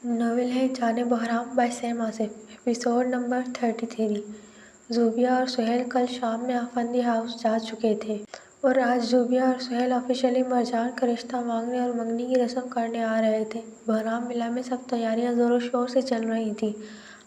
Novel ہے Jaan Bahram by Saim Asif, episode number 33۔ Zubia اور سہیل کل شام میں آفندی ہاؤس جا چکے تھے اور آج زوبیہ اور سہیل آفیشلی مرجان کا رشتہ مانگنے اور منگنی کی رسم کرنے آ رہے تھے۔ بحرام ولا میں سب تیاریاں زور و شور سے چل رہی تھیں۔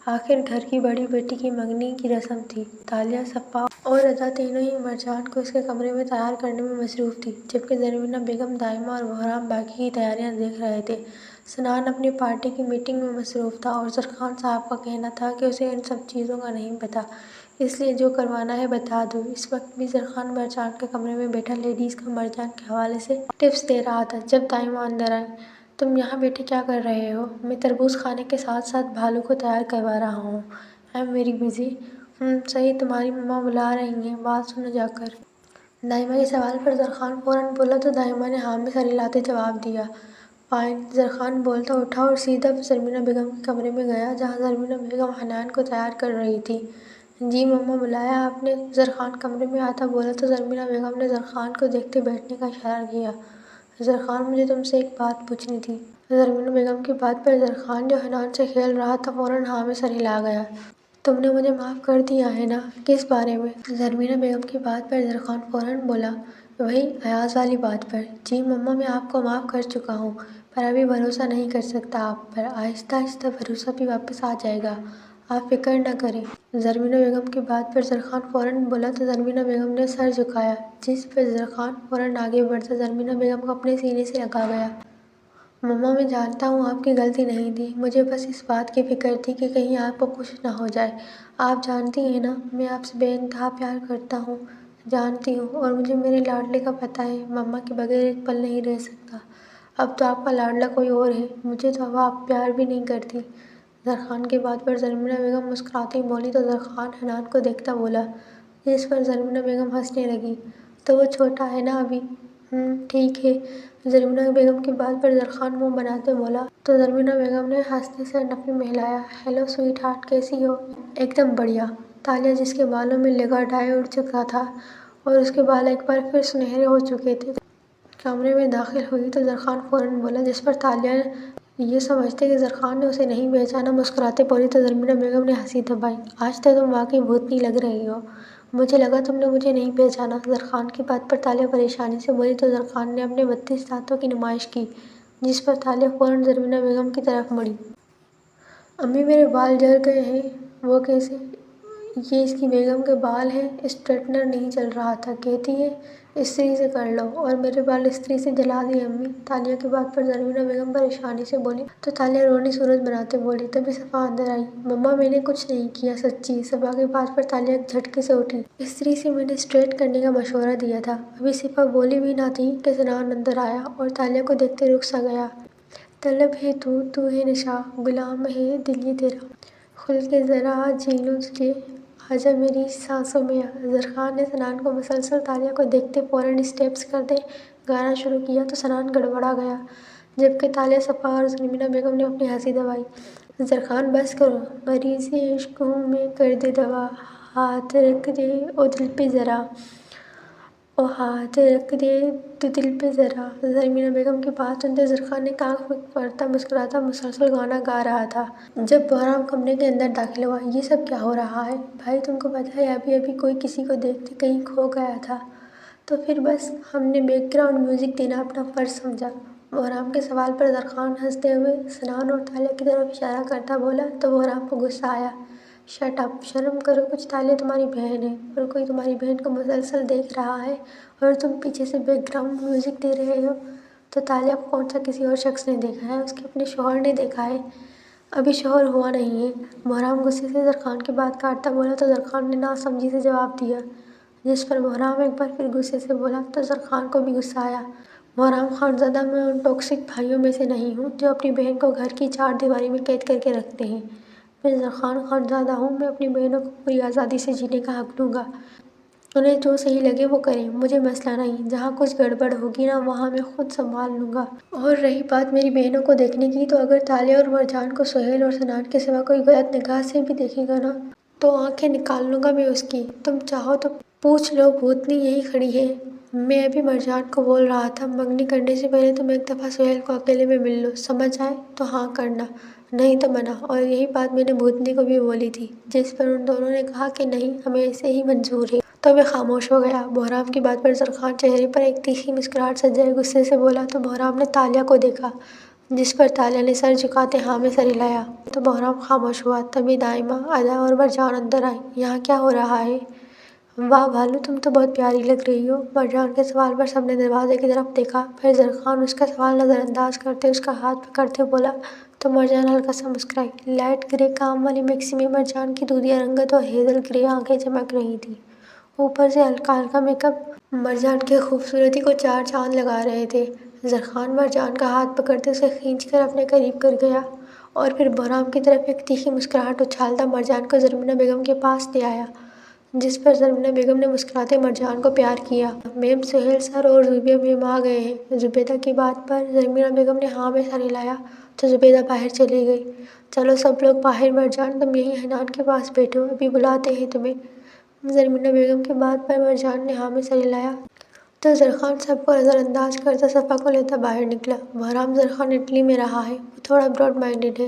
آخر گھر کی بڑی بیٹی کی منگنی کی رسم تھی۔ تالیہ، صفا اور رضا تینوں ہی مرجان کو اس کے کمرے میں تیار کرنے میں مصروف تھیں، جبکہ زرینہ بیگم، دائمہ اور بحرام باقی کی تیاریاں دیکھ رہے تھے۔ سنان اپنی پارٹی کی میٹنگ میں مصروف تھا اور زرخان صاحب کا کہنا تھا کہ اسے ان سب چیزوں کا نہیں پتہ، اس لیے جو کروانا ہے بتا دو۔ اس وقت بھی زرخان مرجان کے کمرے میں بیٹھا لیڈیز کا مرجان کے حوالے سے ٹپس دے رہا تھا جب دائمہ اندر آئی۔ تم یہاں بیٹھے کیا کر رہے ہو؟ میں تربوز کھانے کے ساتھ ساتھ بھالو کو تیار کروا رہا ہوں۔ I am very busy. صحیح، تمہاری مما بلا رہی ہیں، بات سنو جا کر۔ دائمہ کے سوال پر زرخان فوراً بولا تو دائمہ نے ہاں میں سر ہلاتے جواب دیا۔ فائن۔ زرخان بولتا اٹھا اور سیدھا زرینہ بیگم کے کمرے میں گیا جہاں زرینہ بیگم حنان کو تیار کر رہی تھی۔ جی مما، بلایا آپ نے؟ زرخان کمرے میں آتا بولا تو زرینہ بیگم نے زرخان کو دیکھتے بیٹھنے کا اشارہ کیا۔ زرخان، مجھے تم سے ایک بات پوچھنی تھی۔ زرینہ بیگم کی بات پر زرخان، جو حنان سے کھیل رہا تھا، فوراً ہاں میں سر ہلا گیا۔ تم نے مجھے معاف کر دیا ہے نا؟ کس بارے میں؟ زرینہ بیگم کی بات پر زرخان فوراً بولا، وہی ایاز والی بات پر۔ جی مما، میں آپ کو معاف کر چکا ہوں، پر ابھی بھروسہ نہیں کر سکتا آپ پر۔ آہستہ آہستہ بھروسہ بھی واپس آ جائے گا، آپ فکر نہ کریں۔ زرینہ بیگم کی بات پر زرخان فوراً بولا تو زرینہ بیگم نے سر جھکایا، جس پر زرخان فوراً آگے بڑھتا زرینہ بیگم کو اپنے سینے سے لگا گیا۔ مما، میں جانتا ہوں آپ کی غلطی نہیں تھی، مجھے بس اس بات کی فکر تھی کہ کہیں آپ کو کچھ نہ ہو جائے۔ آپ جانتی ہیں نا میں آپ سے بے انتہا پیار کرتا ہوں۔ جانتی ہوں، اور مجھے میرے لاڈلے کا پتہ ہے، مما کے بغیر ایک پل نہیں رہ سکتا۔ اب تو آپ کا لاڈلا کوئی اور ہے، مجھے تو اب آپ پیار بھی نہیں کرتی۔ زرخان کی بات پر زرینہ بیگم مسکراتی بولی تو زرخان حنان کو دیکھتا بولا، جس پر زرینہ بیگم ہنسنے لگی۔ تو وہ چھوٹا ہے نا ابھی۔ ٹھیک ہے۔ زرینہ بیگم کی بات پر زرخان منہ بناتے بولا تو زرینہ بیگم نے ہنستے سر نفی میں ہلایا۔ ہیلو سویٹ ہارٹ، کیسی ہو؟ ایک دم بڑھیا۔ تالیہ، جس کے بالوں میں لگا ڈائی اڑ چکا تھا اور اس کے بال ایک بار پھر سنہرے ہو چکے تھے، کمرے میں داخل ہوئی تو زرخان فوراً بولا، جس پر تالیہ یہ سمجھتے کہ زرخان نے اسے نہیں پہچانا مسکراتے بولی تو زرینہ بیگم نے ہنسی دبائی۔ آج تو تم واقعی بھوتنی لگ رہی ہو، مجھے لگا تم نے مجھے نہیں پہچانا۔ زرخان کی بات پر تالیہ پریشانی سے بولی تو زرخان نے اپنے 32 دانتوں کی نمائش کی، جس پر تالیہ فوراً زرینہ بیگم کی طرف مڑی۔ امی، میرے بال جل گئے ہیں۔ وہ کیسے؟ یہ اس کی بیگم کے بال ہیں، اسٹریٹنر نہیں چل رہا تھا، کہتی ہے استری سے کر لو، اور میرے بال استری سے جلا دیے امی۔ تالیہ کی بات پر زرینہ بیگم پریشانی سے بولی تو تالیہ رونی صورت بناتے بولی۔ تبھی صفا اندر آئی۔ مما، میں نے کچھ نہیں کیا، سچی۔ صفا کی بات پر تالیہ ایک جھٹکے سے اٹھی۔ استری سے میں نے اسٹریٹ کرنے کا مشورہ دیا تھا۔ ابھی صفا بولی بھی نہ تھی کہ سنان اندر آیا اور تالیہ کو دیکھتے رک سا گیا۔ طلب ہے تو ہے نشا، غلام ہے دل یہ تیرا، کھل کے ذرا جی لوں تجھے، آجا میری سانسوں میں آ۔ زرخان نے سنان کو مسلسل تالیہ کو دیکھتے فوراً اسٹیپس کرتے گانا شروع کیا تو سنان گڑبڑا گیا، جبکہ تالیہ، صفا اور زرینہ بیگم نے اپنی ہنسی دبائی۔ زرخان، بس کرو، مریض عشق ہوں میں، کر دے دوا، ہاتھ رکھ دے او دل پہ ذرا، او ہاتھ رکھ دے تو دل پہ ذرا۔ زرینہ بیگم کی بات سنتے زرخان ایک آنکھ پھاڑتا مسکراتا مسلسل گانا گا رہا تھا۔ جب بحرام کمرے کے اندر داخل ہوا، یہ سب کیا ہو رہا ہے؟ بھائی، تم کو پتہ ہے ابھی کوئی کسی کو دیکھتے کہیں کھو گیا تھا، تو پھر بس ہم نے بیک گراؤنڈ میوزک دینا اپنا فرض سمجھا۔ بحرام کے سوال پر زرخان ہنستے ہوئے سنان اور تالیہ کی طرف اشارہ کرتا بولا تو بحرام کو غصہ آیا۔ شٹ اپ، شرم کرو کچھ، تالیہ تمہاری بہن ہے اور کوئی تمہاری بہن کو مسلسل دیکھ رہا ہے اور تم پیچھے سے بیک گراؤنڈ میوزک دے رہے ہو۔ تو تالیہ کو کون سا کسی اور شخص نے دیکھا ہے؟ اس کے اپنے شوہر نے دیکھا ہے، ابھی شوہر ہوا نہیں ہے۔ بحرام غصے سے زرخان کی بات کاٹتا بولا تو زرخان نے ناسمجھی سے جواب دیا، جس پر بحرام ایک بار پھر غصے سے بولا تو زرخان کو بھی غصہ آیا۔ بحرام خانزادہ، میں ان ٹاکسک بھائیوں میں سے نہیں ہوں جو اپنی بہن کو گھر کی چار دیواری میں قید کر کے رکھتے ہیں۔ میں زرخان خانزادہ ہوں، میں اپنی بہنوں کو پوری آزادی سے جینے کا حق دوں گا، انہیں جو صحیح لگے وہ کریں، مجھے مسئلہ نہیں۔ جہاں کچھ گڑبڑ ہوگی نا وہاں میں خود سنبھال لوں گا۔ اور رہی بات میری بہنوں کو دیکھنے کی، تو اگر تالیہ اور مرجان کو سہیل اور سنان کے سوا کوئی غلط نگاہ سے بھی دیکھے گا نا تو آنکھیں نکال لوں گا میں اس کی۔ تم چاہو تو پوچھ لو، بھوتنی یہیں کھڑی ہے۔ میں ابھی مرجان کو بول رہا تھا، منگنی کرنے سے پہلے تم ایک دفعہ سہیل کو اکیلے میں مل لو، سمجھ آئے تو ہاں کرنا، نہیں تو منع، اور یہی بات میں نے بھوتنی کو بھی بولی تھی، جس پر ان دونوں نے کہا کہ نہیں، ہمیں ایسے ہی منظور ہے۔ تو میں خاموش ہو گیا۔ بہرام کی بات پر زرخان چہرے پر ایک تیکھی مسکراہٹ سجائے غصے سے بولا تو بہرام نے تالیہ کو دیکھا، جس پر تالیہ نے سر جھکاتے ہاں میں سر ہلایا تو بہرام خاموش ہوا۔ تبھی دائمہ، ادا اور مرجان اندر آئی۔ یہاں کیا ہو رہا ہے؟ واہ بھالو، تم تو بہت پیاری لگ رہی ہو۔ مرجان کے سوال پر سب نے دروازے کی طرف دیکھا، پھر زرخان اس کا سوال نظر انداز کرتے اس کا ہاتھ پکڑتے بولا تو مرجان ہلکا سا مسکرائی۔ لائٹ گرے کام والی میکسی میں مرجان کی دودھیا رنگت اور ہیزل گرے آنکھیں چمک رہی تھیں، اوپر سے ہلکا ہلکا میک اپ مرجان کی خوبصورتی کو چار چاند لگا رہے تھے۔ زرخان مرجان کا ہاتھ پکڑتے اسے کھینچ کر اپنے قریب کر گیا اور پھر بہرام کی طرف ایک تیکھی مسکراہٹ اچھالتا مرجان کو زرمینہ بیگم کے پاس لے آیا، جس پر زرمینہ بیگم نے مسکراتے مرجان کو پیار کیا۔ میم، سہیل سر اور زبیدہ میم آ گئے ہیں۔ زبیدہ کی بات پر زرمینہ بیگم نے ہاں میں سر ہلایا تو زبیدہ باہر چلی گئی۔ چلو سب لوگ باہر، مرجان تم یہیں حنان کے پاس بیٹھو، ابھی بلاتے ہیں تمہیں۔ زرمینہ بیگم کی بات پر مرجان نے ہاں میں سر ہلایا تو زرخان سب کو نظر انداز کرتا صفا کو لیتا باہر نکلا۔ بہرام زرخان اٹلی میں رہا ہے، وہ تھوڑا براڈ مائنڈڈ ہے،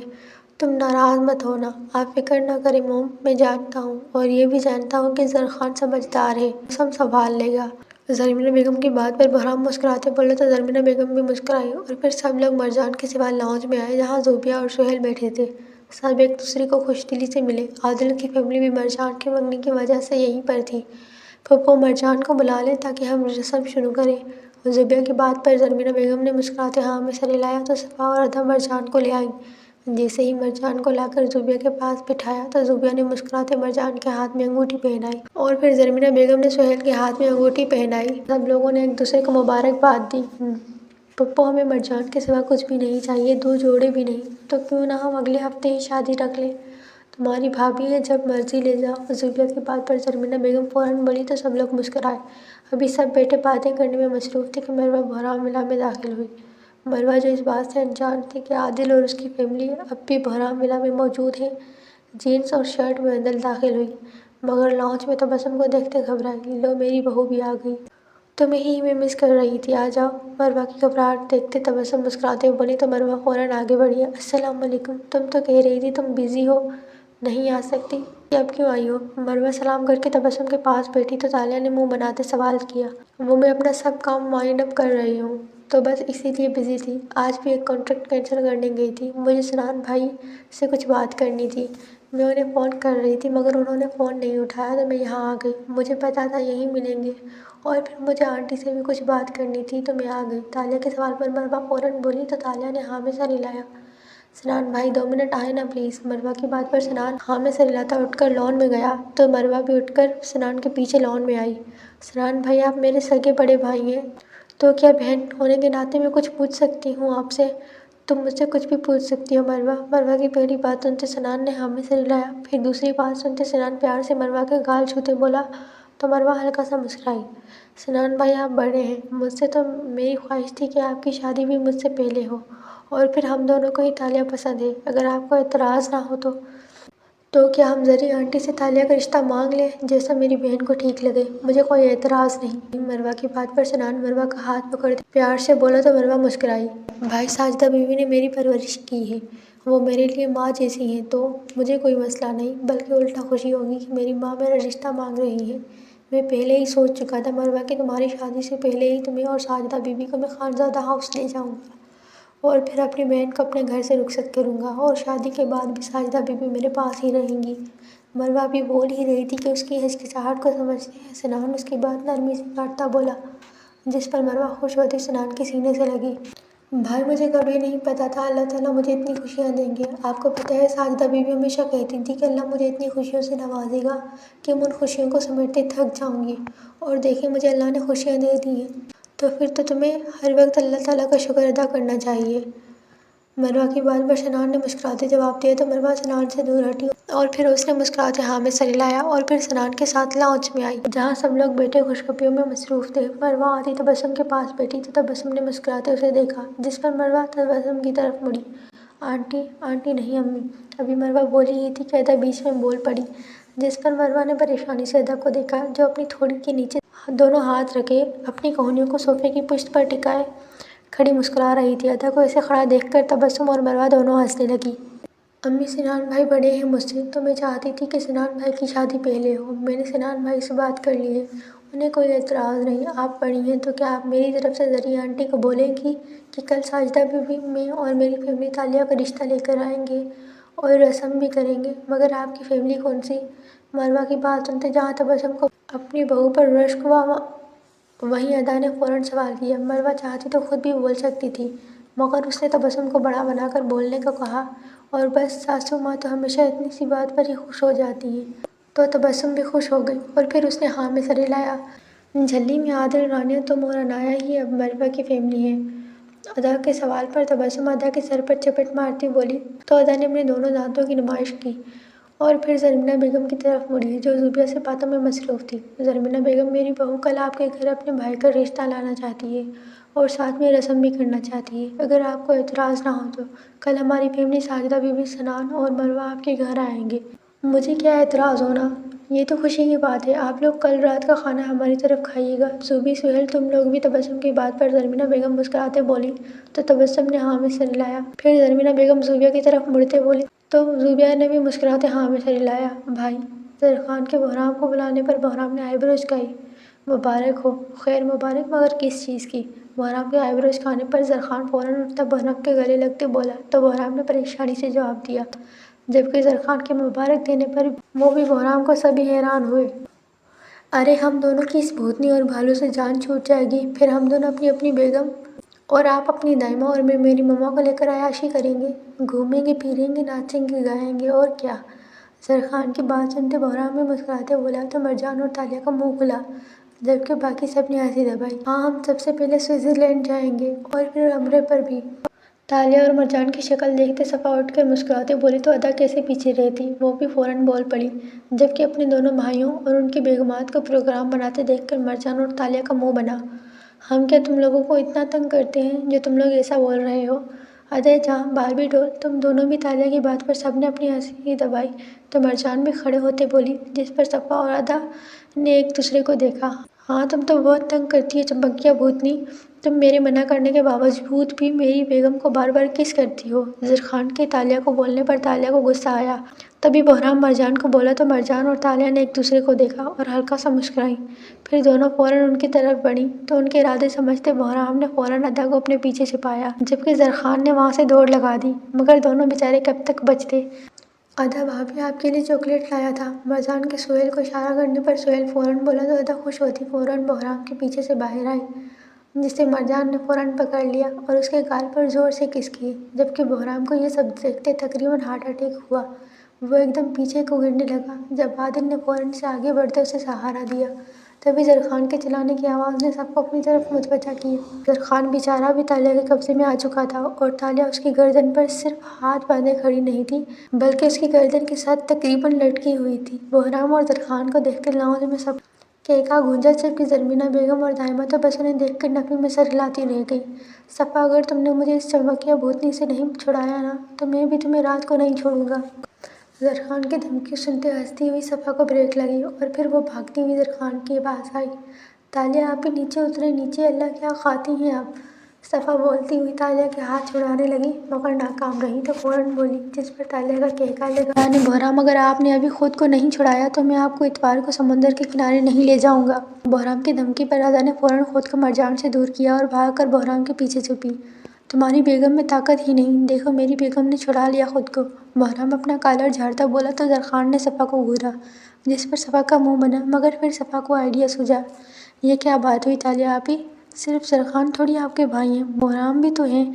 تم ناراض مت ہونا۔ آپ فکر نہ کریں موم، میں جانتا ہوں اور یہ بھی جانتا ہوں کہ زرخان سمجھدار ہے، سب سنبھال لے گا۔ زرمینہ بیگم کی بات پر بہرام مسکراتے بولا تو زرمینہ بیگم بھی مسکرائی اور پھر سب لوگ مرجان کے سوا لاؤنج میں آئے، جہاں زوبیہ اور سہیل بیٹھے تھے۔ سب ایک دوسرے کو خوش دلی سے ملے۔ عادل کی فیملی بھی مرجان کے منگنی کی وجہ سے یہیں پر تھی۔ پھپھو مرجان کو بلا لیں تاکہ ہم رسم شروع کریں۔ زوبیہ کی بات پر زرمینہ بیگم نے مسکراتے ہاں میں سر ہلایا تو صفا اور ادا مرجان کو لے آئیں۔ جیسے ہی مرجان کو لا کر زوبیہ کے پاس بٹھایا تو زوبیہ نے مسکراتے مرجان کے ہاتھ میں انگوٹھی پہنائی اور پھر زرمینہ بیگم نے سہیل کے ہاتھ میں انگوٹھی پہنائی۔ سب لوگوں نے ایک دوسرے کو مبارکباد دی۔ پھپھو، ہمیں مرجان کے سوا کچھ بھی نہیں چاہیے، 2 جوڑے بھی نہیں، تو کیوں نہ ہم اگلے ہفتے ہی شادی رکھ لیں؟ تمہاری بھابھی ہے، جب مرضی لے جاؤ۔ زوبیہ کی بات پر زرمینہ بیگم فوراً بولی تو سب لوگ مسکرائے۔ ابھی سب بیٹھے باتیں کرنے میں مصروف تھے کہ مروہ بہرام ولا میں داخل ہوئی۔ مروہ، جو اس بات سے انجان تھی کہ عادل اور اس کی فیملی اب بھی بہرام ولا میں موجود ہے، جینس اور شرٹ میں اندر داخل ہوئی، مگر لاؤنج میں تبسم کو دیکھتے گھبرائی۔ لو، میری بہو بھی آ گئی، تمہیں ہی میں مس کر رہی تھی، آ جاؤ۔ مروہ کی گھبراہٹ دیکھتے تبسم مسکراتے ہوئے بولی تو مروہ فوراً آگے بڑھی۔ السلام علیکم، تم تو کہہ رہی تھی تم بیزی ہو، نہیں آ سکتی، اب کیوں آئی ہو؟ مروہ سلام کر کے تبسم کے پاس بیٹھی تو تالیہ نے منہ بناتے سوال کیا۔ وہ میں اپنا سب کام وائنڈ اپ کر رہی ہوں، تو بس اسی لیے بزی تھی۔ آج بھی ایک کانٹریکٹ کینسل کرنے گئی تھی، مجھے سنان بھائی سے کچھ بات کرنی تھی۔ میں انہیں فون کر رہی تھی مگر انہوں نے فون نہیں اٹھایا تو میں یہاں آ گئی، مجھے پتا تھا یہیں ملیں گے، اور پھر مجھے آنٹی سے بھی کچھ بات کرنی تھی تو میں آ گئی۔ تالیہ کے سوال پر مروہ فوراً بولی تو تالیہ نے ہاں میں سر ہلایا۔ سنان بھائی 2 منٹ آئیں نا پلیز۔ مروہ کی بات پر سنان ہاں میں سر ہلاتا اٹھ کر لان میں گیا تو مروہ بھی اٹھ کر سنان کے پیچھے لان میں آئی۔ سنان بھائی، آپ میرے سگے بڑے بھائی ہیں، تو کیا بہن ہونے کے ناطے میں کچھ پوچھ سکتی ہوں آپ سے؟ تم مجھ سے کچھ بھی پوچھ سکتی ہو مروہ۔ مروہ کی پہلی بات سنتے سنان نے ہاں میں سر ہلایا، پھر دوسری بات سنتے سنان پیار سے مروہ کے گال چھوتے بولا تو مروہ ہلکا سا مسکرائی۔ سنان بھائی، آپ بڑے ہیں مجھ سے، تو میری خواہش تھی کہ آپ کی شادی بھی مجھ سے پہلے ہو، اور پھر ہم دونوں کو ہی تالیہ پسند ہے، اگر آپ کو اعتراض نہ ہو تو کیا ہم زریں آنٹی سے تالیہ کا رشتہ مانگ لیں، جیسا میری بہن کو ٹھیک لگے؟ مجھے کوئی اعتراض نہیں۔ مروہ کی بات پر سنان مروہ کا ہاتھ پکڑتے پیار سے بولا تو مروہ مسکرائی۔ بھائی، ساجدہ بیوی نے میری پرورش کی ہے، وہ میرے لیے ماں جیسی ہیں، تو مجھے کوئی مسئلہ نہیں، بلکہ الٹا خوشی ہوگی کہ میری ماں میرا رشتہ مانگ رہی ہے۔ میں پہلے ہی سوچ چکا تھا مروہ کہ تمہاری شادی سے پہلے ہی تمہیں اور ساجدہ بیوی کو میں خانزادہ ہاؤس لے جاؤں گا اور پھر اپنی بہن کو اپنے گھر سے رخصت کروں گا، اور شادی کے بعد بھی ساجدہ بیوی میرے پاس ہی رہیں گی۔ مروہ ابھی بول ہی رہی تھی کہ اس کی ہچکچاہٹ کو سمجھتے ہوئے سنان اس کی بات نرمی سے کاٹتا بولا، جس پر مروہ خوش ہوتی سنان کے سینے سے لگی۔ بھائی، مجھے کبھی نہیں پتا تھا اللہ تعالیٰ مجھے اتنی خوشیاں دیں گے۔ آپ کو پتہ ہے ساجدہ بیوی ہمیشہ کہتی تھی کہ اللہ مجھے اتنی خوشیوں سے نوازے گا کہ میں ان خوشیوں کو سمیٹتے تھک جاؤں گی، اور دیکھیں مجھے اللہ نے خوشیاں دے دی ہیں، تو پھر تو تمہیں ہر وقت اللہ تعالیٰ کا شکر ادا کرنا چاہیے۔ مروہ کی بات پر سنان نے مسکراتے جواب دیا تو مروہ سنان سے دور ہٹی اور پھر اس نے مسکراتے ہاں میں سر ہلایا اور پھر سنان کے ساتھ لاؤنج میں آئی، جہاں سب لوگ بیٹھے خوشخبریوں میں مصروف تھے۔ مروہ آتی تبسم کے پاس بیٹھی تو تبسم نے مسکراتے اسے دیکھا، جس پر مروہ تبسم کی طرف مڑی۔ آنٹی؟ آنٹی نہیں امی، ابھی مروہ بولی ہی تھی کہ ادا بیچ میں بول پڑی، جس پر مروہ نے پریشانی سے ادا کو دیکھا، جو اپنی تھوڑی کے نیچے دونوں ہاتھ رکھے اپنی کوہنیوں کو صوفے کی پشت پر ٹکائے کھڑی مسکرا رہی تھی۔ ادا کو ایسے کھڑا دیکھ کر تبسم اور مروہ دونوں ہنسنے لگی۔ امی سنان بھائی بڑے ہیں مجھ سے، تو میں چاہتی تھی کہ سنان بھائی کی شادی پہلے ہو۔ میں نے سنان بھائی سے بات کر لی ہے، انہیں کوئی اعتراض نہیں۔ آپ بڑی ہیں تو کیا آپ میری طرف سے زرعی آنٹی کو بولیں گی کہ کل ساجدہ بی بی، میں اور میری فیملی تالیہ کا رشتہ لے کر آئیں گے اور رسم بھی کریں گے؟ مگر آپ کی فیملی کون سی؟ مروہ کی بات سنتے جہاں تبسم کو اپنی بہو پر رشک ہوا، وہیں ادا نے فوراً سوال کیا۔ مروہ چاہتی تو خود بھی بول سکتی تھی، مگر اس نے تبسم کو بڑا بنا کر بولنے کو کہا، اور بس ساسو ماں تو ہمیشہ اتنی سی بات پر ہی خوش ہو جاتی ہیں۔ تو تبسم بھی خوش ہو گئی اور پھر اس نے ہاں میں سر ہلایا۔ جھلی میں عادل، رانیہ تو اور عنایہ ہی اب مروہ کی فیملی ہیں۔ ادا کے سوال پر تبسم ادا کے سر پر چپیٹ مارتی بولی تو ادا نے اپنے دونوں دانتوں کی نمائش کی اور پھر زرمینہ بیگم کی طرف مڑی جو زوبیہ سے باتوں میں مصروف تھی۔ زرمینہ بیگم، میری بہو کل آپ کے گھر اپنے بھائی کا رشتہ لانا چاہتی ہے اور ساتھ میں رسم بھی کرنا چاہتی ہے۔ اگر آپ کو اعتراض نہ ہو تو کل ہماری فیملی ساجدہ بی بی، سنان اور مروہ آپ کے گھر آئیں گے۔ مجھے کیا اعتراض ہونا، یہ تو خوشی کی بات ہے۔ آپ لوگ کل رات کا کھانا ہماری طرف کھائیے گا۔ زوبی، سہیل، تم لوگ بھی؟ تبسم کی بات پر زرمینہ بیگم مسکراتے بولی تو تبسم نے ہاں میں سر ہلایا۔ پھر زرمینہ بیگم زوبیہ کی طرف مڑتے بولی تو زوبیہ نے بھی مسکراتے ہاں میں سر ہلایا۔ بھائی زرخان کے بہرام کو بلانے پر بہرام نے آئی برو جھکائی۔ مبارک ہو۔ خیر مبارک، مگر کس چیز کی؟ بہرام کے آئی برو جھکانے پر زرخان فوراً اٹھتا بہرام کے گلے لگتے بولا تو بہرام نے پریشانی سے جواب دیا، جبکہ زرخان کے مبارک دینے پر وہ بھی بہرام کو سبھی حیران ہوئے۔ ارے ہم دونوں کی اس بھوتنی اور بھالو سے جان چھوٹ جائے گی، پھر ہم دونوں اپنی اپنی بیگم اور آپ اپنی دائمہ اور میں میری مما کو لے کر عیاشی کریں گے، گھومیں گے، پھریں گے، ناچیں گے، گائیں گے، اور کیا؟ زرخان کی بات سنتے بہرام بھی مسکراتے بولا تو مرجان اور تالیہ کا منہ کھلا، جبکہ باقی سب نے ہنسی دبائی۔ ہاں، ہم سب سے پہلے سوئٹزرلینڈ جائیں گے اور پھر امرے پر بھی۔ تالیہ اور مرجان کی شکل دیکھتے صفا اٹھ کر مسکراتے بولی تو ادا کیسے پیچھے رہتی، وہ بھی فوراً بول پڑی، جبکہ اپنے دونوں بھائیوں اور ان کی بیگمات کو پروگرام بناتے دیکھ کر مرجان اور تالیہ کا منہ بنا۔ ہم کیا تم لوگوں کو اتنا تنگ کرتے ہیں جو تم لوگ ایسا بول رہے ہو؟ ادا جان، باربی ڈول، تم دونوں بھی؟ تالیہ کی بات پر سب نے اپنی ہنسی دبائی تو مرجان بھی کھڑے ہوتے بولی، جس پر صفا اور ادا نے ایک دوسرے کو دیکھا۔ ہاں تم تو بہت تنگ کرتی ہے چمپکیا بھوتنی، تم میرے منع کرنے کے باوجود بھی میری بیگم کو بار بار کس کرتی ہو۔ زرخان کے تالیہ کو بولنے پر تالیہ کو غصہ آیا، تبھی بہرام مرجان کو بولا تو مرجان اور تالیہ نے ایک دوسرے کو دیکھا اور ہلکا سا مسکرائیں۔ پھر دونوں فوراً ان کی طرف بڑھیں تو ان کے ارادے سمجھتے بہرام نے فوراً ادا کو اپنے پیچھے چھپایا، جبکہ زرخان نے وہاں سے دوڑ لگا دی، مگر دونوں بیچارے کب تک بچتے۔ ادا بھابھی، آپ کے لیے چاکلیٹ لایا تھا۔ مرجان کے سہیل کو اشارہ کرنے پر سہیل فوراً بولا تو ادا خوش ہوتی فوراً بہرام کے پیچھے سے باہر آئی، جسے مرجان نے فوراً پکڑ لیا اور اس کے گال پر زور سے کس کی، جبکہ بہرام کو یہ سب دیکھتے تقریباً ہارٹ اٹیک ہوا۔ وہ ایک دم پیچھے کو گرنے لگا۔ جب عادل نے فوراً سے آگے بڑھتے اسے سہارا دیا، تبھی زرخان کے چلانے کی آواز نے سب کو اپنی طرف متوجہ کیا۔ زرخان بیچارہ بھی تالیہ کے قبضے میں آ چکا تھا اور تالیہ اس کی گردن پر صرف ہاتھ باندھے کھڑی نہیں تھی، بلکہ اس کی گردن کے ساتھ تقریباً لٹکی ہوئی تھی۔ بہرام اور زرخان کو دیکھتے لاؤنج میں سب کہکا گونجا، جبکہ زرمینہ بیگم اور دائمہ تو بس انہیں دیکھ کر نفی میں سر ہلاتی رہ گئی۔ صفا، اگر تم نے مجھے اس چمبکیا بھوتنی سے نہیں چھڑایا نا تو میں بھی تمہیں رات کو نہیں چھوڑوں گا۔ زرخان کی دھمکی سنتے ہنستی ہوئی صفا کو بریک لگی اور پھر وہ بھاگتی ہوئی زرخان کے پاس آئی۔ تالیہ، آپ بھی نیچے اتریں، نیچے، اللہ کیا کھاتی ہیں آپ؟ صفا بولتی ہوئی تالیہ کے ہاتھ چھڑانے لگی، مگر ناکام رہی تو فوراً بولی، جس پر تالیہ کا کہکا لگا۔ یعنی بہرام، اگر آپ نے ابھی خود کو نہیں چھڑایا تو میں آپ کو اتوار کو سمندر کے کنارے نہیں لے جاؤں گا۔ بہرام کی دھمکی پر ادا نے فوراً خود کو مرجان سے دور کیا اور بھاگ کر بہرام کے پیچھے چھپی۔ تمہاری بیگم میں طاقت ہی نہیں، دیکھو میری بیگم نے چھڑا لیا خود کو۔ بہرام اپنا کالر جھاڑتا بولا تو زرخان نے صفا کو گھورا، جس پر صفا کا منہ بنا، مگر پھر صفا کو آئیڈیا سوجھا۔ یہ کیا بات ہوئی تالیہ آپی، صرف زرخان تھوڑی آپ کے بھائی ہیں، بہرام بھی تو ہیں،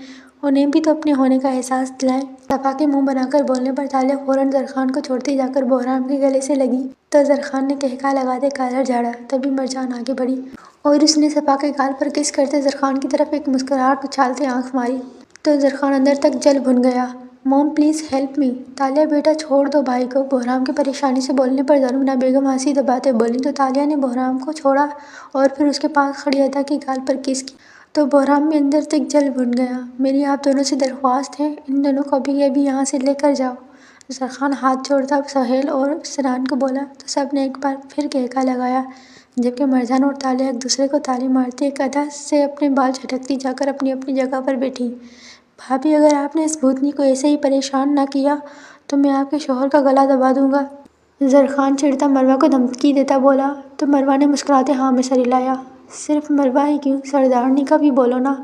انہیں بھی تو اپنے ہونے کا احساس دلائیں۔ صفا کے منہ بنا کر بولنے پر تالیہ فوراً زرخان کو چھوڑتی جا کر بہرام کے گلے سے لگی تو زرخان نے کہکا لگاتے کالر جھاڑا، تبھی مرجان آگے بڑھی اور اس نے صفا کے گال پر کس کرتے زرخان کی طرف ایک مسکراہٹ اچھالتے آنکھ ماری تو زرخان اندر تک جل بھن گیا۔ موم پلیز ہیلپ می۔ تالیہ بیٹا چھوڑ دو بھائی کو۔ بہرام کے پریشانی سے بولنے پر زرمینہ بیگم ہنسی دباتے بولی تو تالیہ نے بہرام کو چھوڑا اور پھر اس کے پاس کھڑی ادا کے گال پر کس کی تو بہرام بھی اندر تک جل بھن گیا۔ میری آپ دونوں سے درخواست ہے، ان دونوں کو ابھی ابھی یہاں سے لے کر جاؤ۔ زرخان ہاتھ جوڑتا سہیل اور سنان کو بولا تو سب نے ایک بار پھر کہکا لگایا، جبکہ مرجان اور تالیہ ایک دوسرے کو تالی مارتی ایک ادا سے اپنے بال جھٹکتی جا کر اپنی اپنی جگہ پر بیٹھی۔ بھابھی، اگر آپ نے اس بھوتنی کو ایسے ہی پریشان نہ کیا تو میں آپ کے شوہر کا گلا دبا دوں گا۔ زرخان چڑھتا مروہ کو دھمکی دیتا بولا۔ تو مروہ نے مسکراتے ہاں میں سر ہلایا۔ صرف مروہ ہی کیوں، سردارنی کا بھی بولو نا،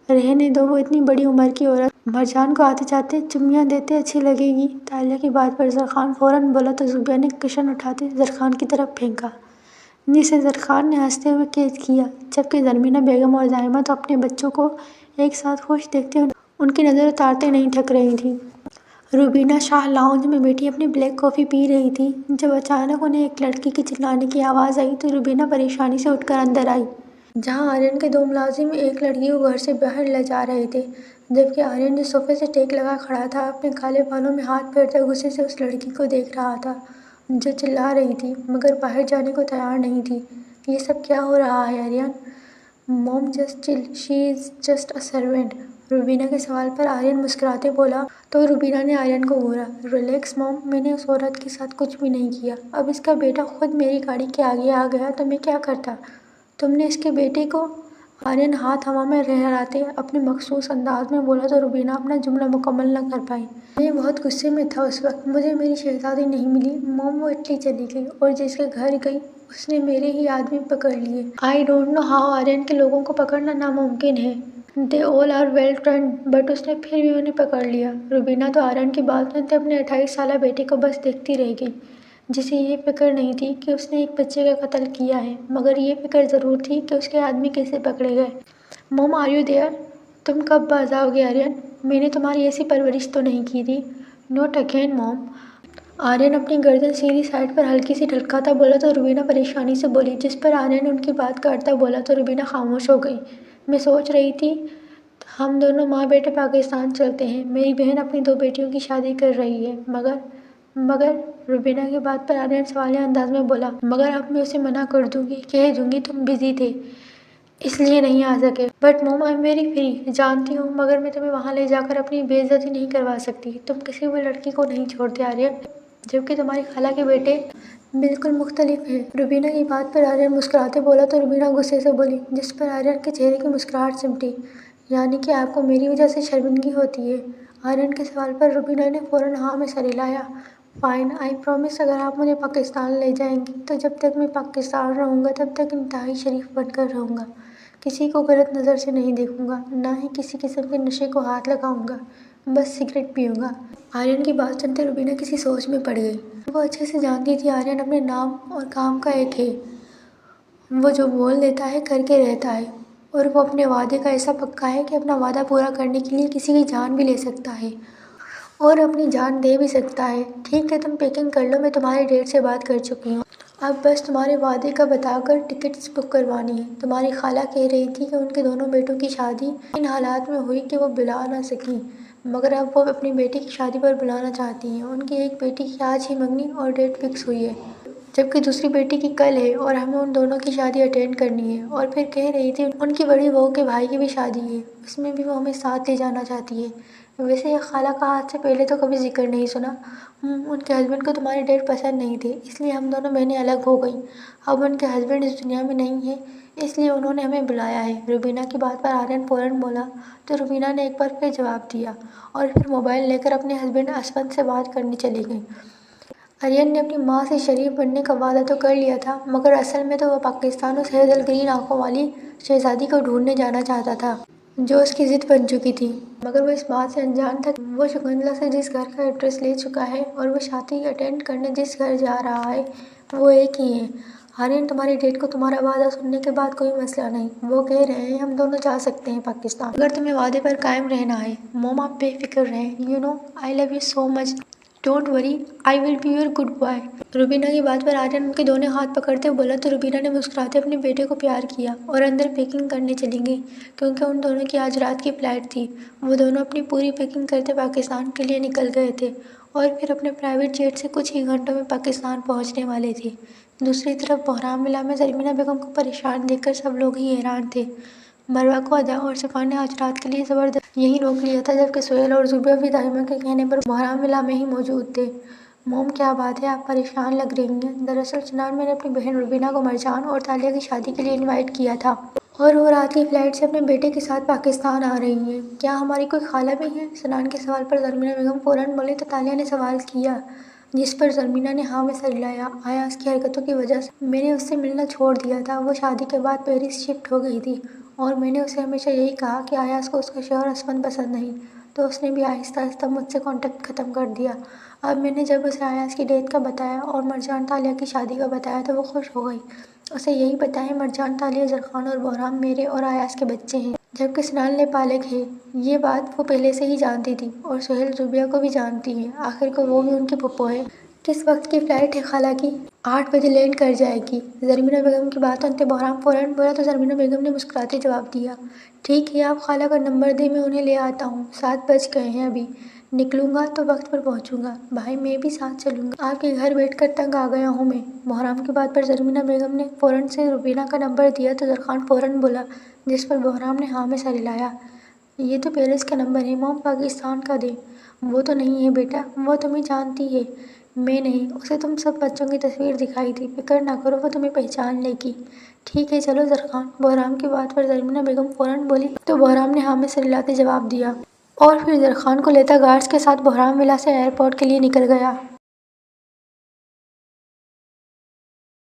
رہنے دو، وہ اتنی بڑی عمر کی عورت مرجان کو آتے جاتے چمیاں دیتے اچھی لگے گی۔ تالیہ کی بات پر زرخان فوراً بولا تو زوبیہ نے کشن اٹھاتے زرخان کی طرف پھینکا، جسے زرخان نے ہنستے ہوئے کیچ کیا، جبکہ زرمینہ بیگم اور زائمہ تو اپنے بچوں کو ایک ساتھ خوش دیکھتے ان کی نظر اتارتے نہیں تھک رہی تھیں۔ روبینہ شاہ لاؤنج میں بیٹھی اپنی بلیک کافی پی رہی تھی جب اچانک انہیں ایک لڑکی کے چلانے کی آواز آئی تو روبینہ پریشانی سے اٹھ کر اندر آئی، جہاں آرین کے 2 ملازم ایک لڑکی کو گھر سے باہر لے جا رہے تھے، جبکہ آرین جو صوفے سے ٹیک لگا کھڑا تھا اپنے کالے بالوں میں ہاتھ پھیرتا غصے سے اس لڑکی کو دیکھ رہا تھا جو چلا رہی تھی مگر باہر جانے کو تیار نہیں تھی۔ یہ سب کیا ہو رہا ہے آرین؟ موم جسٹ چل، she is just a servant. Rubina کے سوال پر آرین مسکراتے بولا تو روبینہ نے آرین کو گھورا۔ ریلیکس موم، میں نے اس عورت کے ساتھ کچھ بھی نہیں کیا، اب اس کا بیٹا خود میری گاڑی کے آگے آ گیا تو میں کیا کرتا؟ تم نے اس کے بیٹے کو؟ آرین ہاتھ ہوا میں لہراتے اپنے مخصوص انداز میں بولا تو روبینہ اپنا جملہ مکمل نہ کر پائی۔ میں بہت غصے میں تھا اس وقت، مجھے میری شہزادی نہیں ملی موم، وہ اٹلی چلی گئی اور جس کے گھر گئی اس نے میرے ہی آدمی پکڑ لیے۔ I don't know how Aryan کے لوگوں کو پکڑنا ناممکن ہے، they all are well trained, but اس نے پھر بھی انہیں پکڑ لیا۔ روبینہ تو آرین کی بات سنتے اپنے 28 سالہ بیٹے کو بس دیکھتی رہ گئی، جسے یہ فکر نہیں تھی کہ اس نے ایک بچے کا قتل کیا ہے، مگر یہ فکر ضرور تھی کہ اس کے آدمی کیسے پکڑے گئے۔ موم آر یو دیئر؟ تم کب باز آؤ گے آرین؟ میں نے تمہاری ایسی پرورش تو نہیں کی تھی۔ نوٹ اگین موم۔ آرین اپنی گردن سیدھی سائڈ پر ہلکی سی ڈھلکاتا بولا تو روبینہ پریشانی سے بولی، جس پر آرین ان کی بات کاٹتا بولا تو روبینہ خاموش ہو گئی۔ میں سوچ رہی تھی ہم دونوں ماں بیٹے پاکستان چلتے ہیں، میری بہن اپنی 2 بیٹیوں کی شادی کر رہی ہے، مگر روبینہ کی بات پر آرین سوالیہ انداز میں بولا، مگر اب میں اسے منع کر دوں گی، کہہ دوں گی تم بزی تھے اس لیے نہیں آ سکے۔ But mom I am very free, جانتی ہوں، مگر میں تمہیں وہاں لے جا کر اپنی بے عزتی نہیں کروا سکتی۔ تم کسی بھی لڑکی کو نہیں چھوڑتے آرین، جبکہ تمہاری خالہ کے بیٹے بالکل مختلف ہیں۔ روبینہ کی بات پر آرین مسکراتے بولا تو روبینہ غصے سے بولی، جس پر آرین کے چہرے کی مسکراہٹ سمٹی، یعنی کہ آپ کو میری وجہ سے شرمندگی ہوتی ہے؟ آرین کے سوال پر روبینہ نے فوراً ہاں میں سر ہلایا۔ فائن، آئی پرومس، اگر آپ مجھے پاکستان لے جائیں گی تو جب تک میں پاکستان رہوں گا تب تک انتہائی شریف بن کر رہوں گا، کسی کو غلط نظر سے نہیں دیکھوں گا، نہ ہی کسی قسم کے نشے کو ہاتھ لگاؤں گا، بس سگریٹ پیوں گا۔ آرین کی بات سنتے روبینہ کسی سوچ میں پڑ گئی۔ وہ اچھے سے جانتی تھی آرین اپنے نام اور کام کا ایک ہے، وہ جو بول دیتا ہے کر کے رہتا ہے، اور وہ اپنے وعدے کا ایسا پکا ہے کہ اپنا وعدہ پورا کرنے کے لیے کسی کی جان بھی لے سکتا ہے اور اپنی جان دے بھی سکتا ہے۔ ٹھیک ہے، تم پیکنگ کر لو، میں تمہارے ڈیڈ سے بات کر چکی ہوں، اب بس تمہارے وعدے کا بتا کر ٹکٹس بک کروانی ہے۔ تمہاری خالہ کہہ رہی تھی کہ ان کے دونوں بیٹوں کی شادی ان حالات میں ہوئی کہ وہ بلا نہ سکیں، مگر اب وہ اپنی بیٹی کی شادی پر بلانا چاہتی ہیں۔ ان کی ایک بیٹی کی آج ہی منگنی اور ڈیٹ فکس ہوئی ہے، جبکہ دوسری بیٹی کی کل ہے، اور ہمیں ان دونوں کی شادی اٹینڈ کرنی ہے۔ اور پھر کہہ رہی تھی ان کی بڑی بہو کے بھائی کی بھی شادی ہے، اس میں بھی وہ ہمیں ساتھ لے جانا چاہتی ہے۔ ویسے یہ خالہ کا آج سے پہلے تو کبھی ذکر نہیں سنا۔ ان کے ہسبینڈ کو تمہارے ڈیڈ پسند نہیں تھے، اس لیے ہم دونوں بہنیں الگ ہو گئیں۔ اب ان کے ہسبینڈ اس دنیا میں نہیں ہیں، اس لیے انہوں نے ہمیں بلایا ہے۔ روبینہ کی بات پر آرین فوراً بولا تو روبینہ نے ایک بار پھر جواب دیا اور پھر موبائل لے کر اپنے ہسبینڈ اسفند سے بات کرنے چلی گئی۔ آرین نے اپنی ماں سے شریف بننے کا وعدہ تو کر لیا تھا، مگر اصل میں تو وہ پاکستان اس ہیزل گرین آنکھوں والی شہزادی کو ڈھونڈنے جانا چاہتا تھا جو اس کی ضد بن چکی تھی، مگر وہ اس بات سے انجان تھا کہ وہ شکنتلا سے جس گھر کا ایڈریس لے چکا ہے اور وہ شادی اٹینڈ کرنے جس گھر جا رہا ہے وہ ایک ہی ہے۔ آرین، تمہارے ڈیڈ کو تمہارا وعدہ سننے کے بعد کوئی مسئلہ نہیں، وہ کہہ رہے ہیں ہم دونوں جا سکتے ہیں پاکستان، اگر تمہیں وعدے پر قائم رہنا ہے۔ موم آپ بے فکر رہیں، you know I love you so much, don't worry, I will be your good boy. Rubina کی بات پر آرین ان کے دونوں ہاتھ پکڑتے بولا تو روبینہ نے مسکراتے اپنے بیٹے کو پیار کیا اور اندر پیکنگ کرنے چلی گئی، کیونکہ ان دونوں کی آج رات کی فلائٹ تھی۔ وہ دونوں اپنی پوری پیکنگ کرتے پاکستان کے لیے نکل گئے تھے اور پھر اپنے پرائیویٹ جیٹ سے کچھ ہی گھنٹوں میں پاکستان پہنچنے والے تھے۔ دوسری طرف بحرام ولا میں زرمینہ بیگم کو پریشان دیکھ کر سب لوگ ہی حیران تھے۔ مروہ کو ادا اور صفا نے آج رات کے لیے زبردست یہیں روک لیا تھا، جبکہ سہیل اور زوبیہ بھی دائمہ کے کہنے پر بحرام ولا میں ہی موجود تھے۔ موم کیا بات ہے، آپ پریشان لگ رہی ہیں؟ دراصل چنان میں نے اپنی بہن روبینہ کو مرجان اور تالیہ کی شادی کے لیے انوائٹ کیا تھا اور وہ رات کی فلائٹ سے اپنے بیٹے کے ساتھ پاکستان آ رہی ہیں۔ کیا ہماری کوئی خالہ بھی ہے؟ سنان کے سوال پر زرمینہ بیگم فوراً بولی تو تالیہ نے سوال کیا، جس پر زرمینہ نے ہاں میں سر ہلایا۔ ایاز کی حرکتوں کی وجہ سے میں نے اس سے ملنا چھوڑ دیا تھا۔ وہ شادی کے بعد پیرس شفٹ ہو گئی تھی اور میں نے اسے ہمیشہ یہی کہا کہ ایاز کو اس کا شوہر اسفند پسند نہیں، تو اس نے بھی آہستہ آہستہ مجھ سے کانٹیکٹ ختم کر دیا۔ اب میں نے جب اسے ایاز کی ڈیتھ کا بتایا اور مرجان تالیہ کی شادی کا بتایا تو وہ خوش ہو گئی۔ اسے یہی بتائیں مرجان تالیہ زرخان اور بہرام میرے اور ایاز کے بچے ہیں، جبکہ سنان نپالگ ہے۔ یہ بات وہ پہلے سے ہی جانتی تھی اور سہیل زوبیہ کو بھی جانتی ہے، آخر کو وہ بھی ان کی پھپھو ہے۔ کس وقت کی فلائٹ ہے خالہ کی؟ 8 بجے لینڈ کر جائے گی۔ زرمینہ بیگم کی بات سنتے بہرام فوراً بولا تو زرمینہ بیگم نے مسکراتے جواب دیا، ٹھیک ہے آپ خالہ کا نمبر دیں، میں انہیں لے آتا ہوں۔ 7 بج گئے ہیں، ابھی نکلوں گا تو وقت پر پہنچوں گا۔ بھائی میں بھی ساتھ چلوں گا، آپ کے گھر بیٹھ کر تنگ آ گیا ہوں میں۔ بہرام کی بات پر زرمینہ بیگم نے فوراً سے روبینہ کا نمبر دیا تو زرخان فوراً بولا، جس پر بہرام نے ہاں میں سر ہلایا۔ یہ تو پیرس کا نمبر ہے، موم پاکستان کا دیں۔ وہ تو نہیں ہے بیٹا، وہ تمہیں جانتی ہے، میں نہیں، اسے تم سب بچوں کی تصویر دکھائی تھی، فکر نہ کرو وہ تمہیں پہچان لے گی۔ ٹھیک ہے چلو زرخان۔ بہرام کی بات پر زرمینہ بیگم فوراً بولی تو بہرام نے ہاں میں سر ہلاتے جواب دیا، اور پھر زرخان کو لیتا گارڈز کے ساتھ بہرام ولا سے ایئرپورٹ کے لیے نکل گیا۔